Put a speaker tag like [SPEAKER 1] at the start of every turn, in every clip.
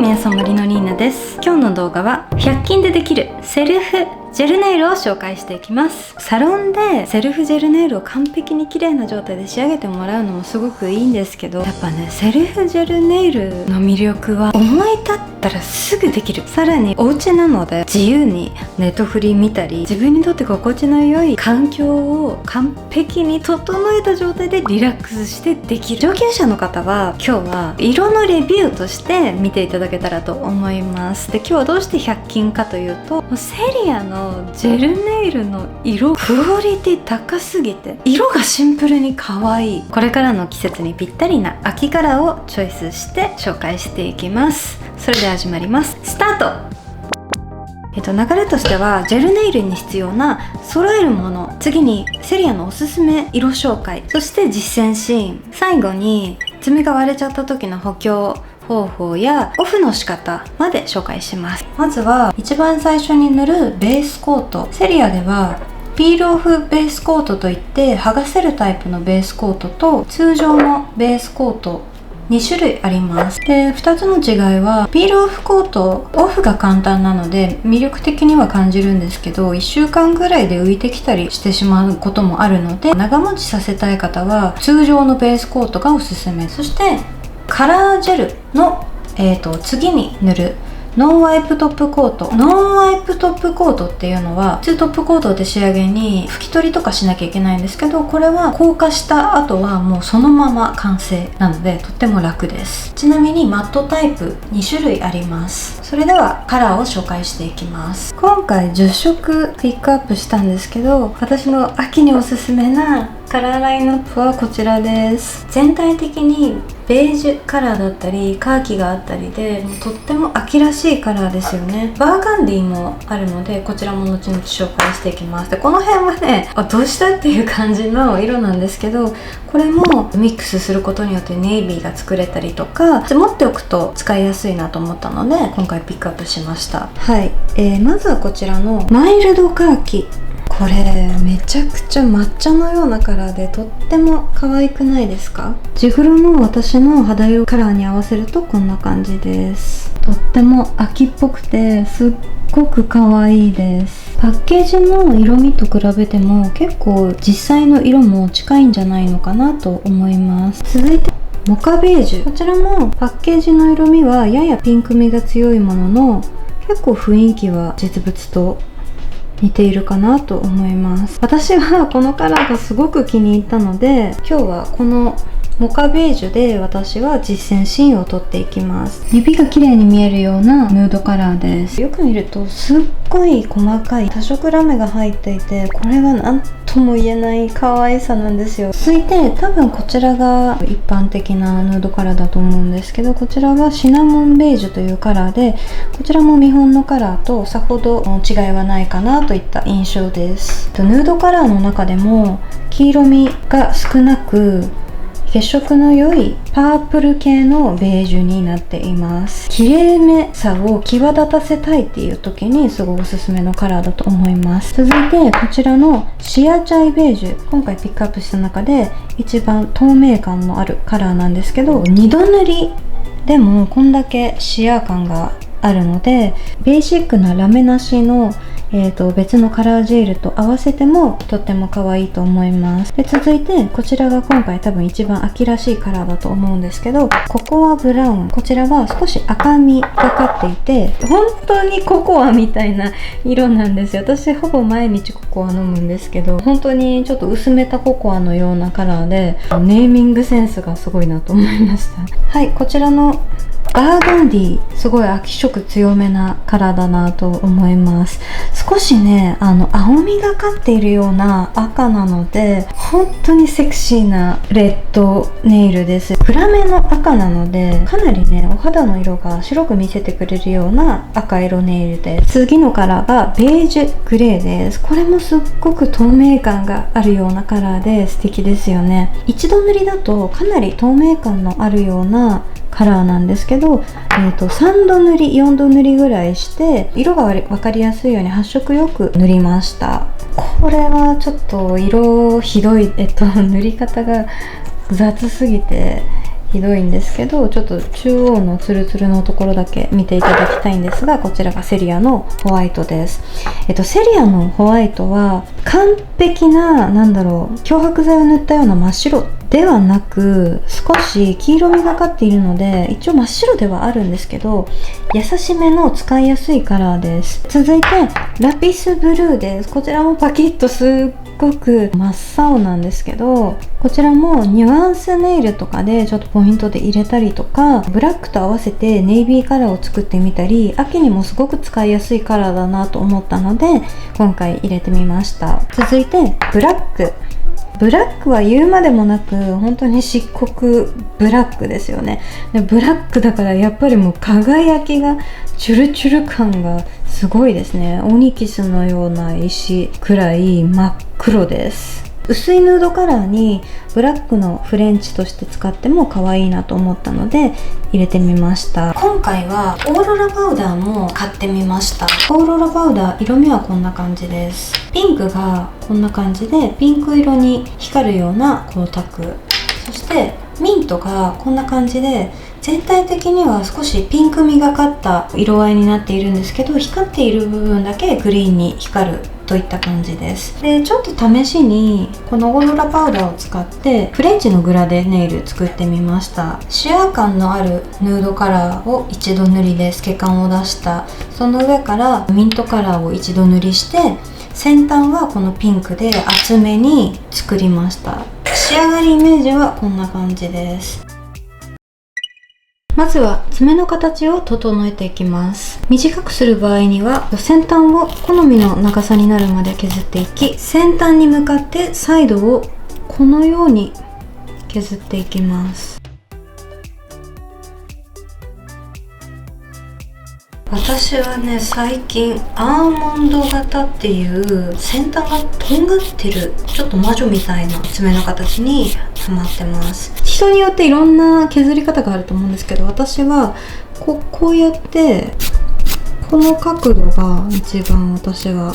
[SPEAKER 1] 皆さん、森のリーナです。今日の動画は100均でできるセルフジェルネイルを紹介していきます。サロンでセルフジェルネイルを完璧に綺麗な状態で仕上げてもらうのもすごくいいんですけど、やっぱね、セルフジェルネイルの魅力は思い立ったらすぐできる。さらにお家なので自由にネットフリ見たり、自分にとって心地の良い環境を完璧に整えた状態でリラックスしてできる。上級者の方は今日は色のレビューとして見ていただけたらと思います。で、今日はどうして100均かというと、セリアのジェルネイルの色クオリティ高すぎて色がシンプルに可愛い。これからの季節にぴったりな秋カラーをチョイスして紹介していきます。それでは始まります。スタート。流れとしてはジェルネイルに必要な揃えるもの、次にセリアのおすすめ色紹介、そして実践シーン、最後に爪が割れちゃった時の補強方法やオフの仕方まで紹介します。まずは一番最初に塗るベースコート。セリアではピールオフベースコートといって剥がせるタイプのベースコートと通常のベースコート2種類あります。で、2つの違いはピールオフコート、オフが簡単なので魅力的には感じるんですけど、1週間ぐらいで浮いてきたりしてしまうこともあるので、長持ちさせたい方は通常のベースコートがおすすめ。そしてカラージェルの、次に塗るノンワイプトップコート。ノンワイプトップコートっていうのは普通トップコートで仕上げに拭き取りとかしなきゃいけないんですけど、これは硬化した後はもうそのまま完成なのでとっても楽です。ちなみにマットタイプ2種類あります。それではカラーを紹介していきます。今回10色ピックアップしたんですけど、私の秋におすすめなカラーラインナップはこちらです。全体的にベージュカラーだったりカーキがあったりで、もうとっても秋らしいカラーですよね。バーガンディもあるのでこちらも後々紹介していきます。で、この辺はね、どうしたっていう感じの色なんですけど、これもミックスすることによってネイビーが作れたりとか、持っておくと使いやすいなと思ったので今回ピックアップしました。はい、まずはこちらのマイルドカーキ。これめちゃくちゃ抹茶のようなカラーでとっても可愛くないですか？ジグロの私の肌色カラーに合わせるとこんな感じです。とっても秋っぽくてすっごく可愛いです。パッケージの色味と比べても結構実際の色も近いんじゃないのかなと思います。続いてモカベージュ。こちらもパッケージの色味はややピンク味が強いものの、結構雰囲気は実物と似ているかなと思います。私はこのカラーがすごく気に入ったので、今日はこのモカベージュで私は実践シーンを撮っていきます。指が綺麗に見えるようなヌードカラーです。よく見るとすっごい細かい多色ラメが入っていて、これが何とも言えない可愛さなんですよ。続いて多分こちらが一般的なヌードカラーだと思うんですけど、こちらはシナモンベージュというカラーで、こちらも見本のカラーとさほど違いはないかなといった印象です。ヌードカラーの中でも黄色みが少なく血色の良いパープル系のベージュになっています。綺麗めさを際立たせたいっていう時にすごいおすすめのカラーだと思います。続いてこちらのシアチャイベージュ、今回ピックアップした中で一番透明感のあるカラーなんですけど、2度塗りでもこんだけシア感があるので、ベーシックなラメなしの別のカラージェルと合わせてもとっても可愛いと思います。で、続いてこちらが今回多分一番秋らしいカラーだと思うんですけど、ココアブラウン。こちらは少し赤みがかっていて、本当にココアみたいな色なんですよ。私ほぼ毎日ココア飲むんですけど、本当にちょっと薄めたココアのようなカラーで、ネーミングセンスがすごいなと思いました。はい、こちらのバーガンディ、すごい秋色強めなカラーだなと思います。少しね、青みがかっているような赤なので、本当にセクシーなレッドネイルです。暗めの赤なので、かなりね、お肌の色が白く見せてくれるような赤色ネイルです。次のカラーがベージュグレーです。これもすっごく透明感があるようなカラーで素敵ですよね。一度塗りだとかなり透明感のあるようなカラーなんですけど、3度塗り4度塗りぐらいして色が分かりやすいように発色よく塗りました。これはちょっと色ひどい、塗り方が雑すぎてひどいんですけど、ちょっと中央のツルツルのところだけ見ていただきたいんですが、こちらがセリアのホワイトです。セリアのホワイトは完璧な漂白剤を塗ったような真っ白ではなく、少し黄色みがかっているので、一応真っ白ではあるんですけど、優しめの使いやすいカラーです。続いてラピスブルーです。こちらもパキッとすっごく真っ青なんですけど、こちらもニュアンスネイルとかでちょっとポイントで入れたりとか、ブラックと合わせてネイビーカラーを作ってみたり、秋にもすごく使いやすいカラーだなと思ったので今回入れてみました。続いてブラックは言うまでもなく本当に漆黒ブラックですよね。でブラックだからやっぱりもう輝きがチュルチュル感がすごいですね。オニキスのような石くらい真っ黒です。薄いヌードカラーにブラックのフレンチとして使っても可愛いなと思ったので入れてみました。今回はオーロラパウダーも買ってみました。オーロラパウダー、色味はこんな感じです。ピンクがこんな感じでピンク色に光るような光沢、そしてミントがこんな感じで全体的には少しピンクみがかった色合いになっているんですけど、光っている部分だけグリーンに光るといった感じです。でちょっと試しにこのオーロラパウダーを使ってフレンチのグラデネイル作ってみました。シアー感のあるヌードカラーを一度塗りで透け感を出した、その上からミントカラーを一度塗りして、先端はこのピンクで厚めに作りました。仕上がりイメージはこんな感じです。まずは爪の形を整えていきます。短くする場合には先端を好みの長さになるまで削っていき、先端に向かってサイドをこのように削っていきます。私はね、最近アーモンド型っていう先端がとんがってるちょっと魔女みたいな爪の形にハマってます。人によっていろんな削り方があると思うんですけど、私はこうやってこの角度が一番私は、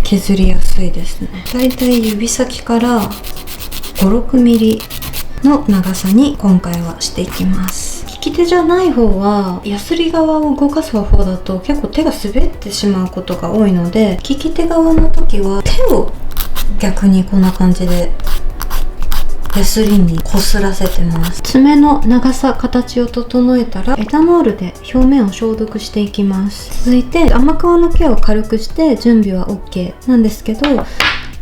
[SPEAKER 1] 削りやすいですね。だいたい指先から5、6ミリの長さに今回はしていきます。利き手じゃない方はヤスリ側を動かす方法だと結構手が滑ってしまうことが多いので、利き手側の時は手を逆にこんな感じでヤスリにこすらせてます。爪の長さ形を整えたらエタノールで表面を消毒していきます。続いて甘皮のケアを軽くして準備は OK なんですけど、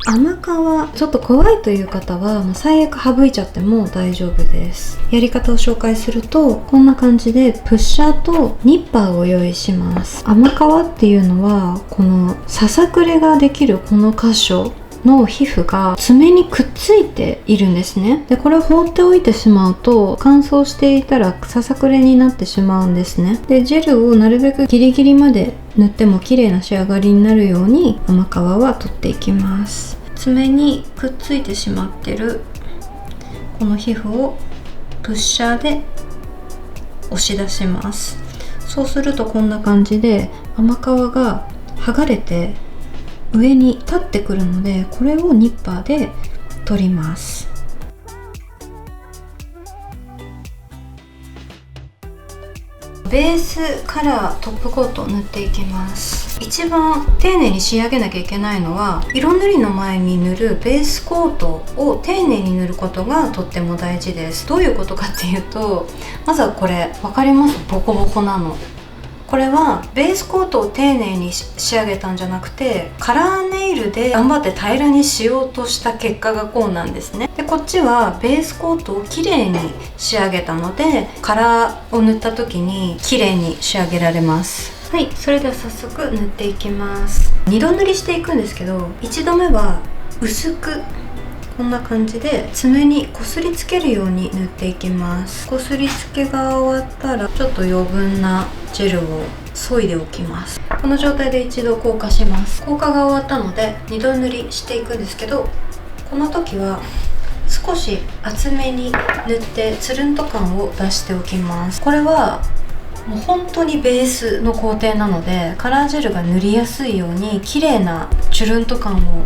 [SPEAKER 1] 甘皮ちょっと怖いという方はもう最悪省いちゃっても大丈夫です。やり方を紹介するとこんな感じでプッシャーとニッパーを用意します。甘皮っていうのはこのささくれができるこの箇所の皮膚が爪にくっついているんですね。でこれを放っておいてしまうと乾燥していたらささくれになってしまうんですね。でジェルをなるべくギリギリまで塗っても綺麗な仕上がりになるように甘皮は取っていきます。爪にくっついてしまってるこの皮膚をプッシャーで押し出します。そうするとこんな感じで甘皮が剥がれて上に立ってくるので、これをニッパーで取ります。ベースカラートップコートを塗っていきます。一番丁寧に仕上げなきゃいけないのは色塗りの前に塗るベースコートを丁寧に塗ることがとっても大事です。どういうことかっていうと、まずはこれ分かります？ボコボコなの。これはベースコートを丁寧に仕上げたんじゃなくて、カラーネイルで頑張って平らにしようとした結果がこうなんですね。でこっちはベースコートを綺麗に仕上げたので、カラーを塗った時に綺麗に仕上げられます。はい、それでは早速塗っていきます。2度塗りしていくんですけど、1度目は薄くこんな感じで爪にこすりつけるように塗っていきます。こすりつけが終わったらちょっと余分なジェルを削いでおきます。この状態で一度硬化します。硬化が終わったので2度塗りしていくんですけど、この時は少し厚めに塗ってつるんと感を出しておきます。これはもう本当にベースの工程なので、カラージェルが塗りやすいように綺麗なチュルンと感を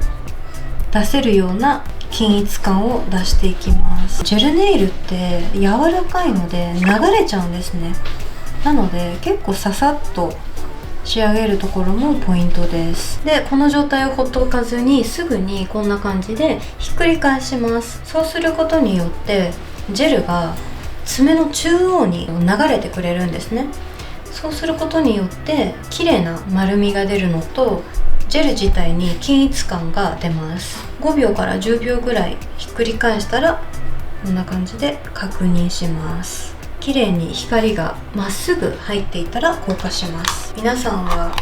[SPEAKER 1] 出せるような均一感を出していきます。ジェルネイルって柔らかいので流れちゃうんですね。なので結構ささっと仕上げるところもポイントです。でこの状態をほっとかずにすぐにこんな感じでひっくり返します。そうすることによってジェルが爪の中央に流れてくれるんですね。そうすることによって綺麗な丸みが出るのとジェル自体に均一感が出ます。5秒から10秒ぐらいひっくり返したらこんな感じで確認します。綺麗に光がまっすぐ入っていたら硬化します。皆さんは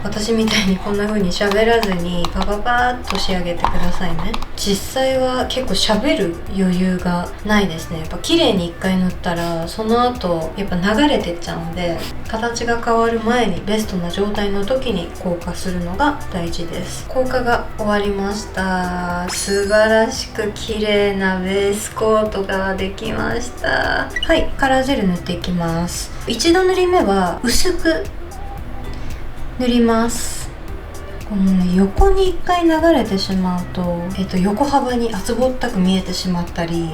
[SPEAKER 1] 私みたいにこんな風に喋らずにパパパーっと仕上げてくださいね。実際は結構喋る余裕がないですね。やっぱ綺麗に1回塗ったらその後やっぱ流れてっちゃうんで、形が変わる前にベストな状態の時に硬化するのが大事です。硬化が終わりました。素晴らしく綺麗なベースコートができました。はい、カラージェル塗っていきます。一度塗り目は薄く塗ります。このね、横に1回流れてしまうと、横幅に厚ぼったく見えてしまったり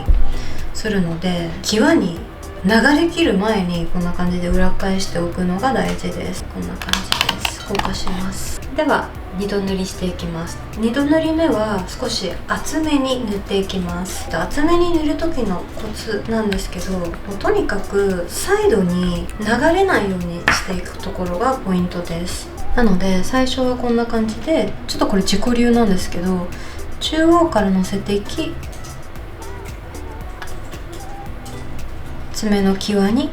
[SPEAKER 1] するので、際に流れきる前にこんな感じで裏返しておくのが大事です。こんな感じです。硬化します。では2度塗りしていきます。2度塗り目は少し厚めに塗っていきます。厚めに塗る時のコツなんですけど、もうとにかくサイドに流れないようにしていくところがポイントです。なので最初はこんな感じで、ちょっとこれ自己流なんですけど、中央からのせていき爪の際に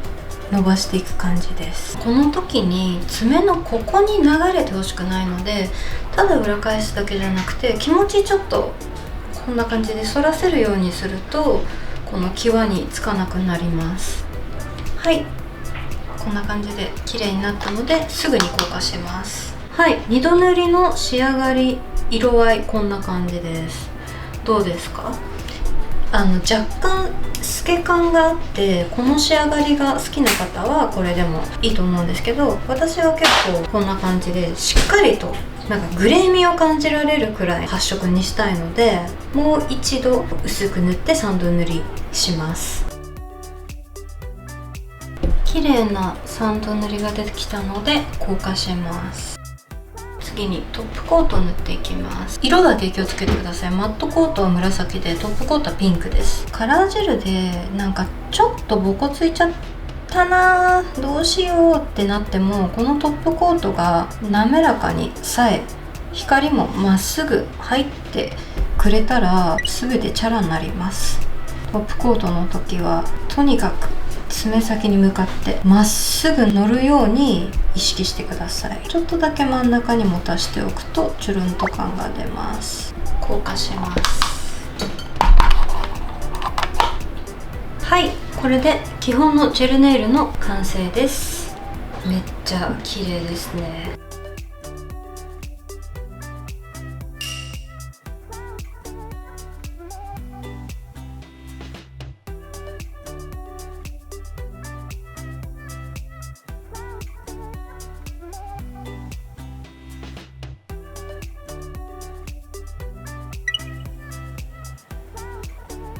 [SPEAKER 1] 伸ばしていく感じです。この時に爪のここに流れてほしくないので、ただ裏返すだけじゃなくて気持ちちょっとこんな感じで反らせるようにするとこの際につかなくなります。はい、こんな感じで綺麗になったので、すぐに硬化します。はい、2度塗りの仕上がり、色合いこんな感じです。どうですか？若干透け感があって、この仕上がりが好きな方はこれでもいいと思うんですけど、私は結構こんな感じでしっかりとなんかグレー味を感じられるくらい発色にしたいので、もう一度薄く塗って3度塗りします。綺麗な3度塗りが出てきたので硬化します。次にトップコートを塗っていきます。色だけ気をつけてください。マットコートは紫でトップコートはピンクです。カラージェルでなんかちょっとボコついちゃったな、どうしようってなっても、このトップコートが滑らかにさえ光もまっすぐ入ってくれたら全てチャラになります。トップコートの時はとにかく爪先に向かってまっすぐ乗るように意識してください。ちょっとだけ真ん中にも足しておくとチュルンと感が出ます。硬化します。はい、これで基本のジェルネイルの完成です。めっちゃ綺麗ですね。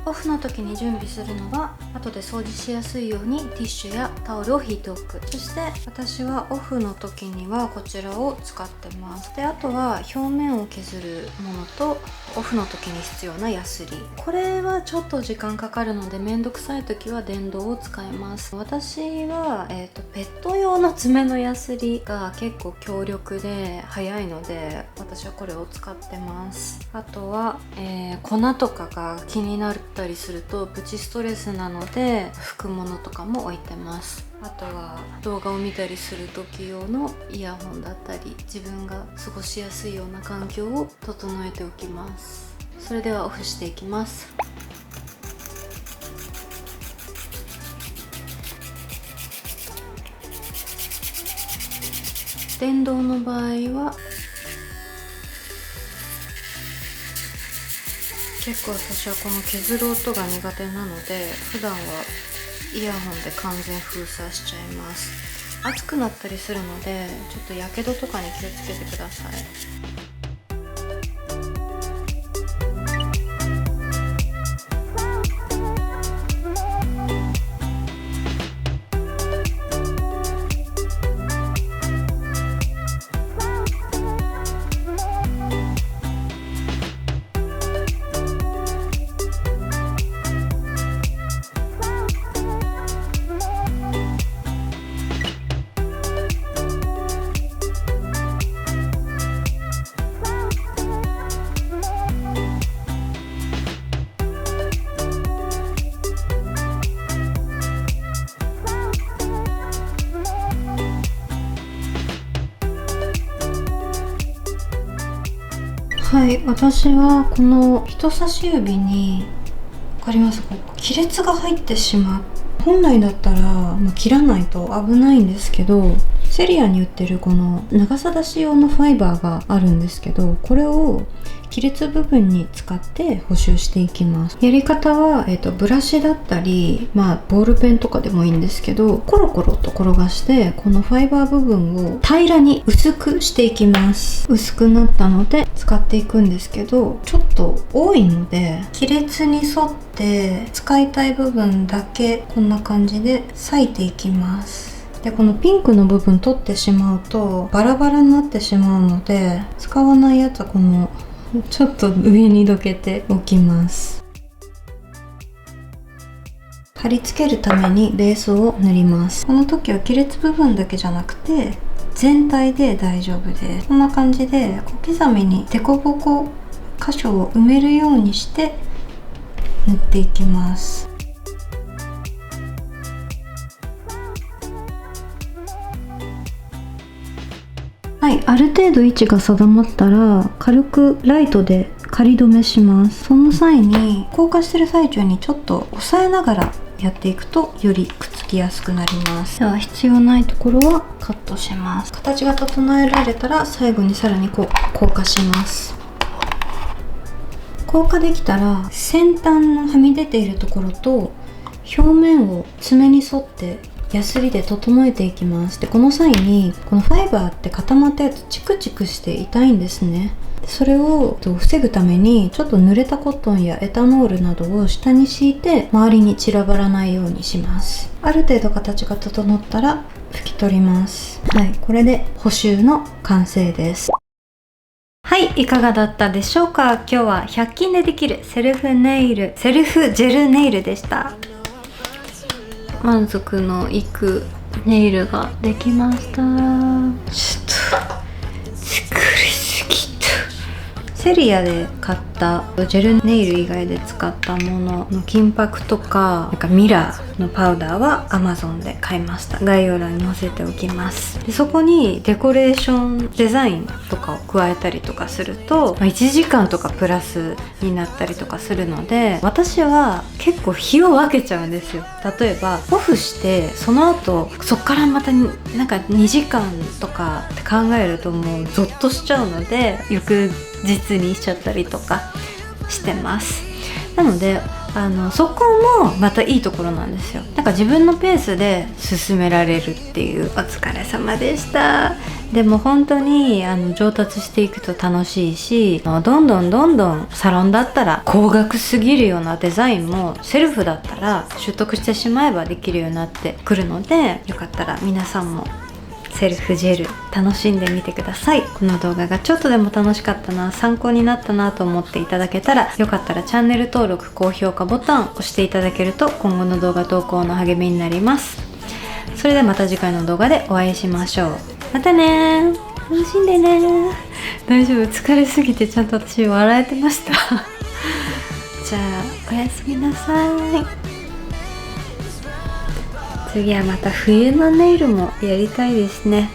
[SPEAKER 1] オフの時に準備するのは、後で掃除しやすいようにティッシュやタオルを引いておく。そして私はオフの時にはこちらを使ってます。で、あとは表面を削るものとオフの時に必要なヤスリ。これはちょっと時間かかるのでめんどくさい時は電動を使います。私は、ペット用の爪のヤスリが結構強力で速いので、私はこれを使ってます。あとは、粉とかが気になったりするとプチストレスなので拭くものとかも置いてます。あとは動画を見たりする時用のイヤホンだったり、自分が過ごしやすいような環境を整えておきます。それではオフしていきます。電動の場合は結構私はこの削る音が苦手なので、普段はイヤホンで完全封鎖しちゃいます。熱くなったりするので、ちょっとやけどとかに気をつけてください。はい、私はこの人差し指に分かります？こう亀裂が入ってしまう。本来だったら、切らないと危ないんですけど、セリアに売ってるこの長さ出し用のファイバーがあるんですけど、これを亀裂部分に使って補修していきます。やり方は、ブラシだったり、ボールペンとかでもいいんですけど、コロコロと転がしてこのファイバー部分を平らに薄くしていきます。薄くなったので使っていくんですけど、ちょっと多いので亀裂に沿って使いたい部分だけこんな感じで裂いていきます。でこのピンクの部分取ってしまうとバラバラになってしまうので、使わないやつはこのちょっと上にどけておきます。貼り付けるためにベースを塗ります。この時は亀裂部分だけじゃなくて全体で大丈夫です。こんな感じで小刻みに凸凹箇所を埋めるようにして塗っていきます。はい、ある程度位置が定まったら軽くライトで仮止めします。その際に硬化してる最中にちょっと押さえながらやっていくとよりくっつきやすくなります。では必要ないところはカットします。形が整えられたら最後にさらに硬化します。硬化できたら先端のはみ出ているところと表面を爪に沿ってヤスリで整えていきます。でこの際にこのファイバーって固まったやつチクチクして痛いんですね。それを防ぐためにちょっと濡れたコットンやエタノールなどを下に敷いて周りに散らばらないようにします。ある程度形が整ったら拭き取ります。はい、これで補修の完成です。はい、いかがだったでしょうか。今日は100均でできるセルフジェルネイルでした。満足のいくネイルができました。ちょっと作りすぎた。セリアで買ったジェルネイル以外で使ったものの金箔とかミラーのパウダーは Amazon で買いました。概要欄に載せておきます。でそこにデコレーションデザインとかを加えたりとかすると、1時間とかプラスになったりとかするので、私は結構日を分けちゃうんですよ。例えばオフしてその後そっからまた2時間とかって考えるともうゾッとしちゃうので、翌日にしちゃったりとかしてます。なのでそこもまたいいところなんですよ。自分のペースで進められるっていう。お疲れ様でした。でも本当に上達していくと楽しいし、どんどんサロンだったら高額すぎるようなデザインもセルフだったら習得してしまえばできるようになってくるので、よかったら皆さんもセルフジェル楽しんでみてください。この動画がちょっとでも楽しかったな、参考になったなと思っていただけたら、よかったらチャンネル登録、高評価ボタンを押していただけると今後の動画投稿の励みになります。それではまた次回の動画でお会いしましょう。またね、楽しんでね。大丈夫、疲れすぎてちゃんと私笑えてましたじゃあおやすみなさい。次はまた冬のネイルもやりたいですね。